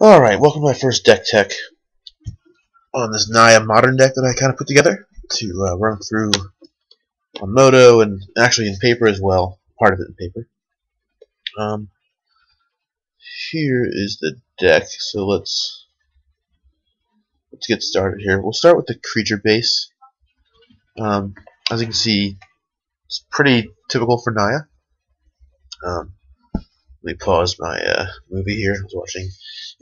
Alright, welcome to my first deck tech on this Naya modern deck that I kind of put together to run through on Moto and actually in paper as well, part of it in paper. Um, Here is the deck, so let's get started here. We'll start with the creature base. As you can see, it's pretty typical for Naya. Let me pause my movie here. I was watching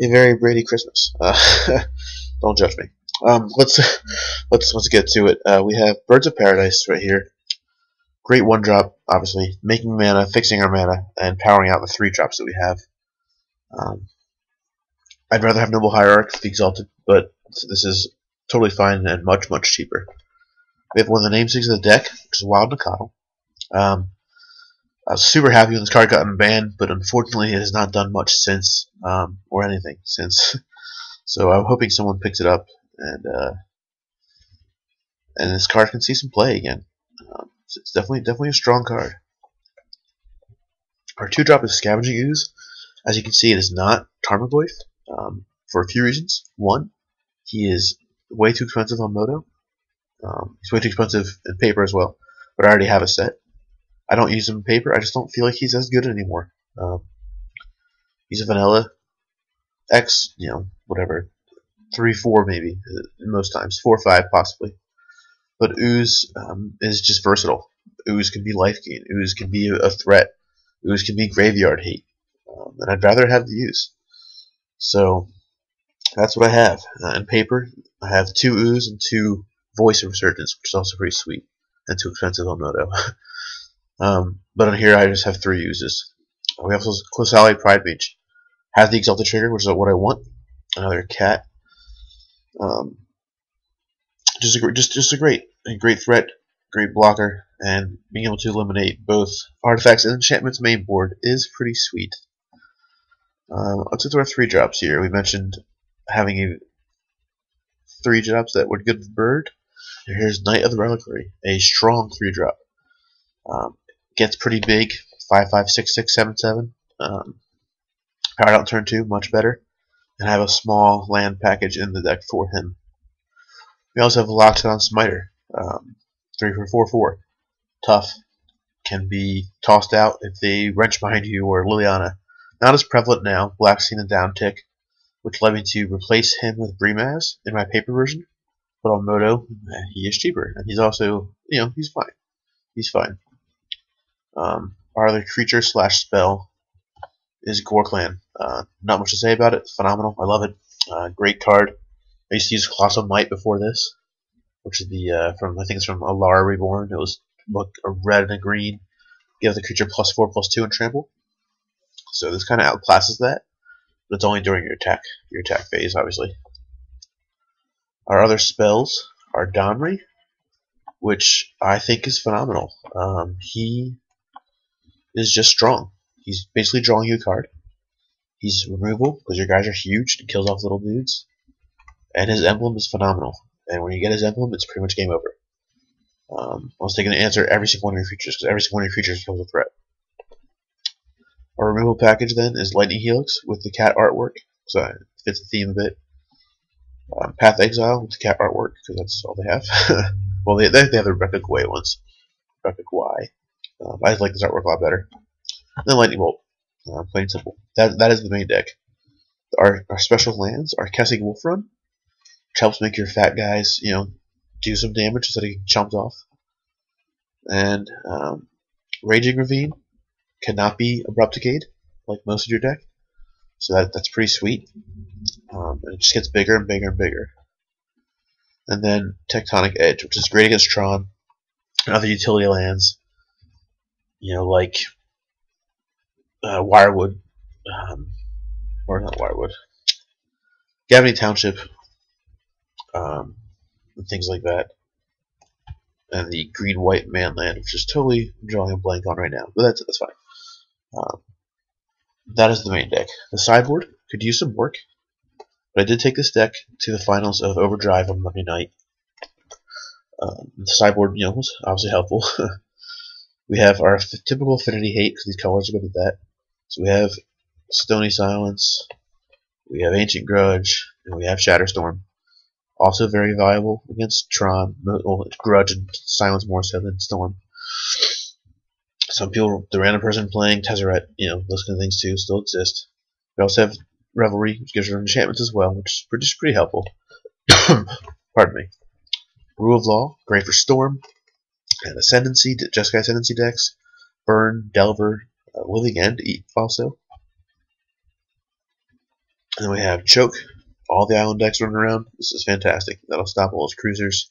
A Very Brady Christmas. Don't judge me. Let's get to it. We have Birds of Paradise right here. Great one drop, obviously, making mana, fixing our mana, and powering out the 3-drops that we have. I'd rather have Noble Hierarch for the Exalted, but this is totally fine and much cheaper. We have one of the namesakes of the deck, which is Wild Nakatl. I was super happy when this card got banned, but unfortunately it has not done much since, or anything since. So I'm hoping someone picks it up and this card can see some play again. So it's definitely a strong card. Our 2-drop is Scavenging Ooze. As you can see, it is not Tarmogoyf for a few reasons. One, he is way too expensive on Moto. He's way too expensive in paper as well, but I already have a set. I don't use him in paper. I just don't feel like he's as good anymore. He's a vanilla X, whatever, 3-4 maybe most times, 4-5 possibly. But Ooze is just versatile. Ooze can be life gain. Ooze can be a threat. Ooze can be graveyard hate. And I'd rather have the Ooze. So that's what I have. In paper, I have 2 Ooze and 2 Voice of Resurgence, which is also pretty sweet and too expensive on Moto. But on here, I just have 3 Oozes. We have Closali Pride Mage. Has the Exalted trigger, which is what I want. Another cat. Just a great threat, great blocker, and being able to eliminate both artifacts and enchantments main board is pretty sweet. Let's get to our 3-drops here. We mentioned having 3-drops that were good for Bird. Here's Knight of the Reliquary, a strong 3-drop. Gets pretty big, 5/5, 6/6, 7/7. Powered out turn 2, much better. And I have a small land package in the deck for him. We also have Loxodon Smiter, 3 for 4/4. Tough. Can be tossed out if they wrench behind you or Liliana. Not as prevalent now, Black Scene and Downtick, which led me to replace him with Brimaz in my paper version. But on Moto, he is cheaper. And he's also, he's fine. He's fine. Our other creature / spell is Gorklan. Not much to say about it. Phenomenal. I love it. Great card. I used to use Colossal Might before this, which is the I think it's from Alara Reborn. It was a red and a green. Give the creature +4/+2 and trample. So this kind of outclasses that, but it's only during your attack phase, obviously. Our other spells are Donry, which I think is phenomenal. He is just strong. He's basically drawing you a card. He's removal because your guys are huge and kills off little dudes. And his emblem is phenomenal. And when you get his emblem, it's pretty much game over. Unless they can answer every single one of your creatures, because every single one of your creatures becomes a threat. Our removal package then is Lightning Helix with the cat artwork, so it fits the theme a bit. Path Exile with the cat artwork, because that's all they have. Well, they have the Rebecca Gwei ones. Rebecca Gwei. I like this artwork a lot better. And then Lightning Bolt. Plain and simple. That is the main deck. Our special lands are Kessig Wolf Run, which helps make your fat guys, do some damage instead of getting chomped off. And Raging Ravine cannot be Abrupt Decayed, like most of your deck. So that's pretty sweet. And it just gets bigger and bigger and bigger. And then Tectonic Edge, which is great against Tron and other utility lands, like Wirewood, or not Wirewood, Gavany Township, and things like that. And the green-white Manland, which is totally drawing a blank on right now, but that's fine. That is the main deck. The sideboard could use some work, but I did take this deck to the finals of Overdrive on Monday night. The sideboard, was obviously helpful. We have our typical affinity hate, because these colors are good at that. So we have Stony Silence, We have Ancient Grudge, and we have Shatterstorm. Also very valuable against Tron. Well, Grudge and Silence more so than Storm. Some people, the random person playing Tezzeret, those kind of things too, still exist. We also have Revelry, which gives her enchantments as well, which is pretty helpful. Pardon me. Rule of Law, great for Storm, and Ascendancy, Jeskai Ascendancy decks. Burn, Delver, Living End, also. And then we have Choke, all the island decks running around. This is fantastic. That'll stop all those cruisers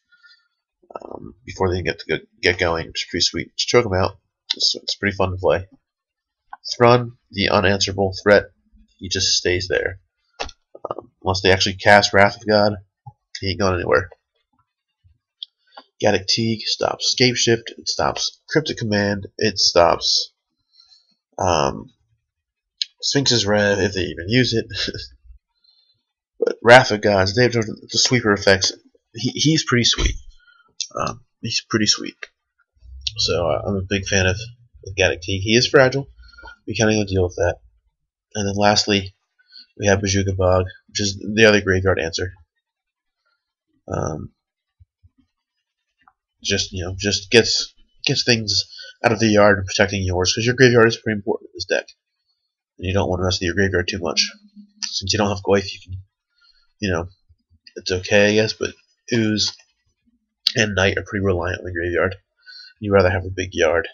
before they get going, which is pretty sweet. Just choke them out. It's pretty fun to play. Thrun, the unanswerable threat, he just stays there. Once they actually cast Wrath of God, he ain't going anywhere. Gaddock Teague stops Scapeshift, it stops Cryptic Command, it stops Sphinx's Rev, if they even use it. But Wrath of God, the sweeper effects, he's pretty sweet. He's pretty sweet. So I'm a big fan of Gaddock Teague. He is fragile. We kind of go deal with that. And then lastly, we have Bojuka Bog, which is the other graveyard answer. Just gets things out of the yard and protecting yours, because your graveyard is pretty important in this deck, and you don't want to mess with your graveyard too much. Since you don't have Goyf, you can, it's okay, I guess, but Ooze and Knight are pretty reliant on the graveyard. You'd rather have a big yard.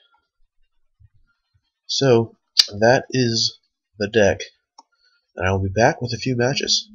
So that is the deck, and I will be back with a few matches.